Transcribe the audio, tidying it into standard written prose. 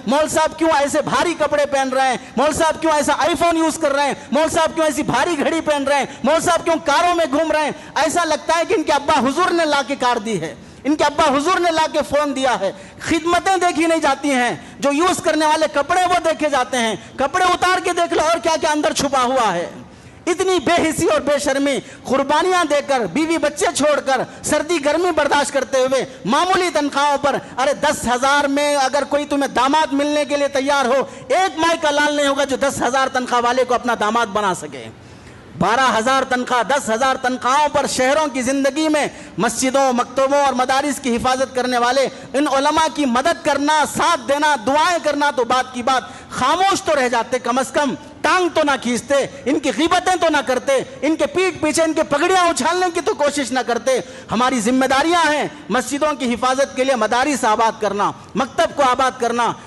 मौल साहब क्यों ऐसे भारी कपड़े पहन रहे हैं, मौल साहब क्यों ऐसा आईफोन यूज कर रहे हैं, मौल साहब क्यों ऐसी भारी घड़ी पहन रहे हैं, मौल साहब क्यों कारों में घूम रहे हैं। ऐसा लगता है कि इनके अब्बा हुजूर ने ला के कार दी है, इनके अब्बा हुजूर ने ला के फोन दिया है। खिदमतें देखी नहीं जाती हैं, जो यूज करने वाले कपड़े वो देखे जाते हैं। कपड़े उतार के देख लो और क्या क्या अंदर छुपा हुआ है। इतनी बेहिसी और बेशर्मी, कुर्बानियां देकर, बीवी बच्चे छोड़कर, सर्दी गर्मी बर्दाश्त करते हुए, मामूली तनख्वाहों पर। अरे 10,000 में अगर कोई तुम्हें दामाद मिलने के लिए तैयार हो, एक माई का लाल नहीं होगा जो 10,000 तनख्वाह वाले को अपना दामाद बना सके। 12,000 तनख्वाह, 10,000 तनख्वाहों पर शहरों की जिंदगी में मस्जिदों, मकतबों और मदारिस की हिफाजत करने वाले इन उलमा की मदद करना, साथ देना, दुआएं करना तो बात की बात, खामोश तो रह जाते, कम से कम टांग तो ना खींचते, इनकी गीबतें तो ना करते, इनके पीठ पीछे इनके पगड़ियां उछालने की तो कोशिश ना करते। हमारी जिम्मेदारियां हैं मस्जिदों की हिफाजत के लिए मदारिस आबाद करना, मकतब को आबाद करना।